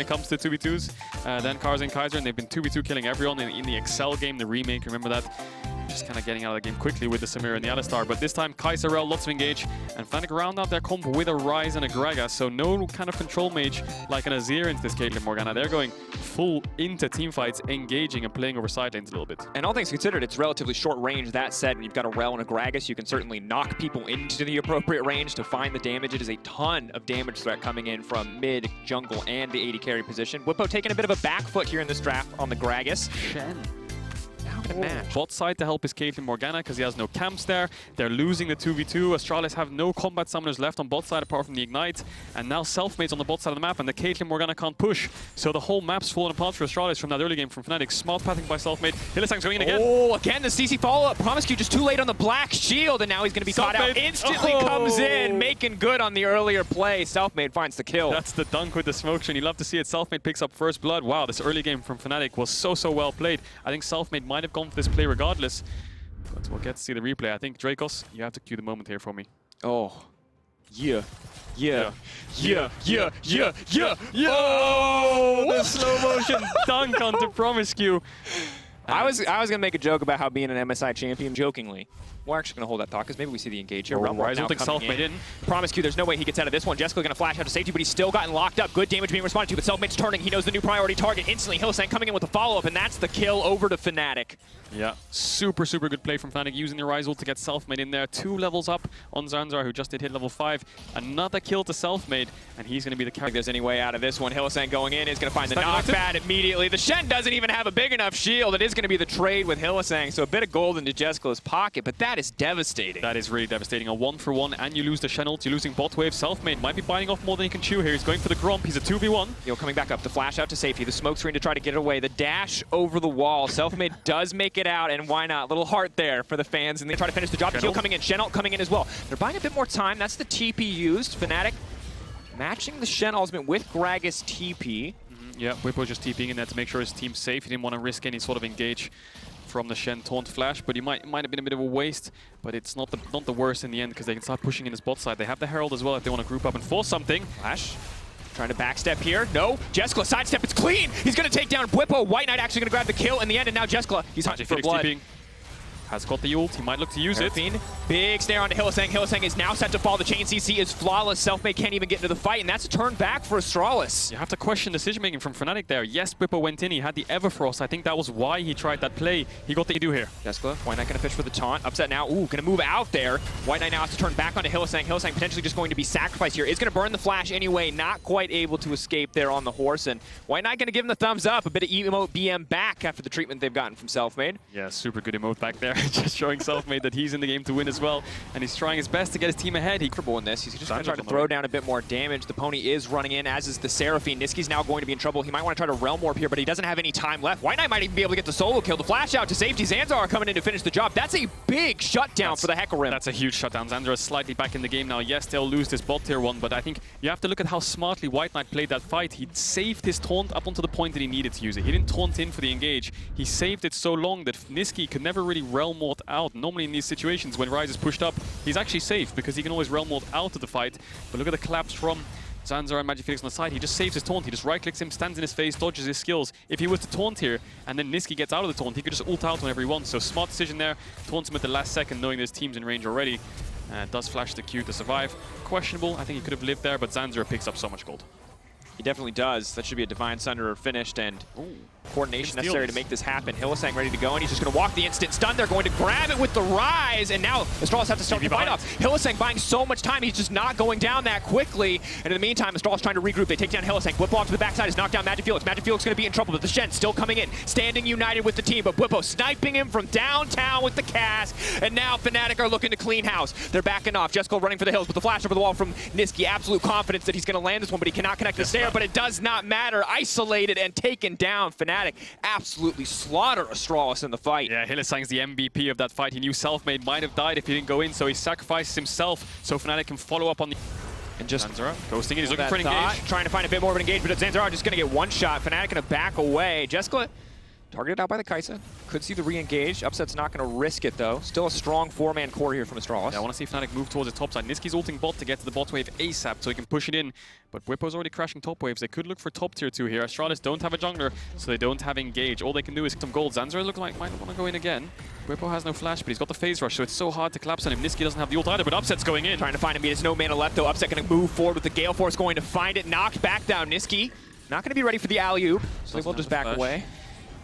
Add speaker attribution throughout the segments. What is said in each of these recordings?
Speaker 1: it comes to 2v2s than Cars and Kaiser, and they've been 2v2 killing everyone in the Excel game, the remake, remember that? Just kind of getting out of the game quickly with the Samir and the Alistar, but this time Kaiser, lots of engage, and Fnatic round out their comp with a Ryze and a Gragas, so no kind of control mage like an Azir into this Caitlyn Morgana. They're going full into teamfights, engaging and playing over side lanes a little bit.
Speaker 2: And all things considered, it's relatively short range. That said, when you've got a Rell and a Gragas, you can certainly knock people into the appropriate range to find the damage. It is a ton of damage threat coming in from mid, jungle, and the AD carry position. Whippo taking a bit of a back foot here in this draft on the Gragas.
Speaker 1: Shen.
Speaker 2: Match.
Speaker 1: Bot side to help is Caitlyn Morgana because he has no camps there. They're losing the 2v2. Astralis have no combat summoners left on bot side apart from the Ignite. And now Selfmade's on the bot side of the map and the Caitlyn Morgana can't push. So the whole map's fallen apart for Astralis from that early game from Fnatic. Smart pathing by Selfmade. Hylissang's going in again.
Speaker 2: Oh, again the CC follow-up. Promisecue just too late on the black shield and now he's going to be caught out. Instantly comes in, making good on the earlier play. Selfmade finds the kill.
Speaker 1: That's the dunk with the smoke screen. You love to see it. Selfmade picks up first blood. Wow, this early game from Fnatic was so well played. I think Selfmade might have gone for this play regardless. But we'll get to see the replay. I think Dracos, you have to cue the moment here for me.
Speaker 2: Oh, yeah. Oh,
Speaker 1: the slow motion dunk onto Promisecue.
Speaker 2: I was gonna make a joke about how being an MSI champion, jokingly. We're actually gonna hold that thought because maybe we see the engage here.
Speaker 1: Ryze will take Selfmade in.
Speaker 2: Promisecue, there's no way he gets out of this one. Jessica gonna flash out to safety, but he's still gotten locked up. Good damage being responded to, but Selfmade's turning. He knows the new priority target instantly. Hylissang coming in with a follow-up, and that's the kill over to Fnatic.
Speaker 1: Yeah, super good play from Fnatic using the Ryze ult to get Selfmade in there. 2 levels up on Zanzar, who just did hit level 5. Another kill to Selfmade, and he's gonna be the character.
Speaker 2: If there's any way out of this one, Hylissang going in is gonna find the knockback immediately. The Shen doesn't even have a big enough shield. It is gonna be the trade with Hylissang, so a bit of gold into Jessica's pocket, but that is devastating.
Speaker 1: That is really devastating. A 1-for-1, and you lose the Shen ult. You're losing bot wave. Selfmade might be biting off more than he can chew here. He's going for the Gromp. He's a 2v1.
Speaker 2: Coming back up. The flash out to safety. The smoke screen to try to get it away. The dash over the wall. Selfmade does make it out, and why not? Little heart there for the fans, and they try to finish the job. Heal coming in. Shen ult coming in as well. They're buying a bit more time. That's the TP used. Fnatic matching the Shen ultimate with Gragas TP.
Speaker 1: Yeah, Whippo just TPing in there to make sure his team's safe. He didn't want to risk any sort of engage from the Shen taunt flash, but he might have been a bit of a waste, but it's not the worst in the end because they can start pushing in his bot side. They have the Herald as well if they want to group up and force something.
Speaker 2: Flash trying to backstep here. No, Jessica sidestep. It's clean. He's going to take down Whippo. White Knight actually going to grab the kill in the end, and now Jessica, he's hunting for blood.
Speaker 1: TPing. Has got the ult. He might look to use it.
Speaker 2: Big snare onto Hylissang. Hylissang is now set to fall. The chain CC is flawless. Selfmade can't even get into the fight, and that's a turn back for Astralis.
Speaker 1: You have to question decision-making from Fnatic there. Yes, Whippo went in. He had the Everfrost. I think that was why he tried that play. He got the do here.
Speaker 2: Jessica, White Knight going to fish for the taunt. Upset now. Ooh, going to move out there. White Knight now has to turn back onto Hylissang. Hylissang potentially just going to be sacrificed here. Is going to burn the flash anyway. Not quite able to escape there on the horse, and White Knight going to give him the thumbs up. A bit of emote BM back after the treatment they've gotten from Selfmade.
Speaker 1: Yeah, super good emote back there. Just showing Selfmade that he's in the game to win as well, and he's trying his best to get his team ahead. He's comfortable in this. He's just going to try to throw down a bit more damage. The pony is running in, as is the Seraphine. Niski's now going to be in trouble. He might want to try to Realm Warp here, but he doesn't have any time left. White Knight might even be able to get the solo kill. The flash out to safety. Zanzar coming in to finish the job. That's a big shutdown for the Hecarim. That's a huge shutdown. Zanzar is slightly back in the game now. Yes, they'll lose this bot tier 1, but I think you have to look at how smartly White Knight played that fight. He saved his taunt up until the point that he needed to use it. He didn't taunt in for the engage. He saved it so long that Niski could never really Realm Warp out. Normally in these situations, when Ryze is pushed up, he's actually safe because he can always Realm Warp out of the fight. But look at the collapse from Zanzar and Magic Phoenix on the side. He just saves his taunt. He just right-clicks him, stands in his face, dodges his skills. If he was to taunt here, and then Niski gets out of the taunt, he could just ult out whenever he wants. So smart decision there. Taunts him at the last second, knowing his team's in range already. Does flash the Q to survive. Questionable. I think he could have lived there, but Zanzar picks up so much gold.
Speaker 2: He definitely does. That should be a Divine Sunderer finished, and coordination necessary to make this happen. Hylissang ready to go, and he's just going to walk the instant stun. They're going to grab it with the Ryze, and now Astralis have to start the fight off. Hylissang buying so much time, he's just not going down that quickly. And in the meantime, Astralis trying to regroup. They take down Hylissang. Whippo off to the backside is knocked down Magic Felix. Magic Felix going to be in trouble, but the Shen still coming in, standing united with the team. But Whippo sniping him from downtown with the cast, and now Fnatic are looking to clean house. They're backing off. Jesco running for the hills, but the flash over the wall from Niski. Absolute confidence that he's going to land this one, but he cannot connect the snare, but it does not matter. Isolated and taken down. Fnatic absolutely slaughter Astralis in the fight.
Speaker 1: Yeah, Hylissang's the MVP of that fight. He knew Selfmade might have died if he didn't go in, so he sacrifices himself so Fnatic can follow up on the... And just Zanzar ghosting it. He's looking for an engage.
Speaker 2: Trying to find a bit more of an engage, but Zanzar just going to get one shot. Fnatic going to back away. Jessica targeted out by the Kaisa. Could see the re-engage. Upset's not going to risk it, though. Still a strong 4-man core here from Astralis.
Speaker 1: Yeah, I want to see Fnatic move towards the top side. Niski's ulting bot to get to the bot wave ASAP so he can push it in. But Bwipo's already crashing top waves. They could look for top tier 2 here. Astralis don't have a jungler, so they don't have engage. All they can do is get some gold. Zanzar looks like might want to go in again. Bwipo has no flash, but he's got the phase rush, so it's so hard to collapse on him. Niski doesn't have the ult either, but Upset's going in.
Speaker 2: Trying to find him. There's no mana left, though. Upset going to move forward with the Gale Force, going to find it. Knocked back down. Niski not going to be ready for the alley-oop, so they will just back away.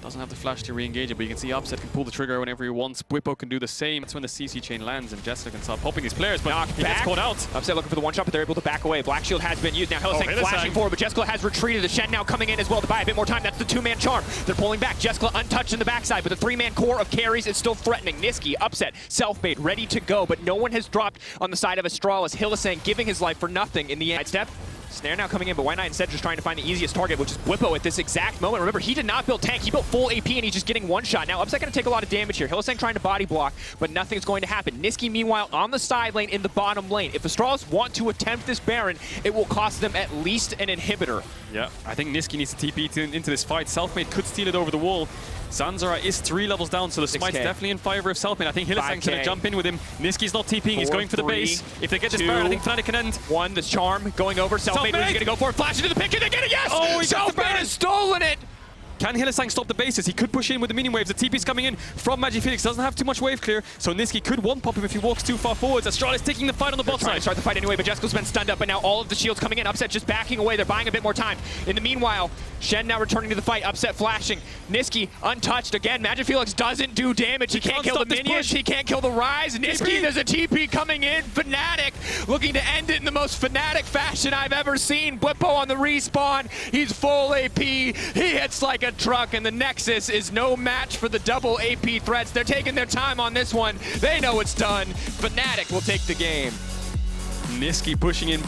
Speaker 1: Doesn't have the flash to re-engage it, but you can see Upset can pull the trigger whenever he wants. Bwipo can do the same. That's when the CC chain lands and Jester can start popping these players, but he gets caught out.
Speaker 2: Upset looking for the one-shot, but they're able to back away. Black Shield has been used. Now Hylissang flashing forward, but Jeskla has retreated. The Shen now coming in as well to buy a bit more time. That's the 2-man charm. They're pulling back. Jeskla untouched in the backside, but the 3-man core of carries is still threatening. Niski, Upset, self-bait, ready to go, but no one has dropped on the side of Astralis. Hylissang giving his life for nothing in the end. Step. Snare now coming in, but why not instead just trying to find the easiest target, which is Bwipo at this exact moment. Remember, he did not build tank. He built full AP, and he's just getting one shot. Now, Upset going to take a lot of damage here. Hylissang trying to body block, but nothing's going to happen. Niski, meanwhile, on the side lane in the bottom lane. If Astralis want to attempt this Baron, it will cost them at least an inhibitor.
Speaker 1: Yeah, I think Niski needs to TP into this fight. Selfmade could steal it over the wall. Zanzara is 3 levels down, so the smite's definitely in favor of Selfmade. I think Hylissang's going to jump in with him. Niski's not TPing, he's going for the base. If they get this Baron, I think Fnatic can end.
Speaker 2: One, the charm going over. Selfmade is going to go for it. Flash into the pick, and they get it, yes!
Speaker 1: Oh,
Speaker 2: Selfmade has stolen it!
Speaker 1: Can Hylissang stop the bases? He could push in with the minion waves. The TP's coming in from Magifelix. Doesn't have too much wave clear, so Niski could one-pop him if he walks too far forwards. Astralis taking the fight on the bot side.
Speaker 2: To start the fight anyway, but Jeskala's been stunned up, but now all of the shields coming in. Upset just backing away. They're buying a bit more time. In the meanwhile, Shen now returning to the fight. Upset flashing. Niski untouched again. Magifelix doesn't do damage. He can't kill the minions. He can't kill the Rise. Niski, there's a TP coming in. Fnatic looking to end it in the most Fnatic fashion I've ever seen. Bwipo on the respawn. He's full AP. He hits like a truck, and the Nexus is no match for the double AP threats. They're taking their time on this one. They know it's done. Fnatic will take the game.
Speaker 1: Niski pushing in.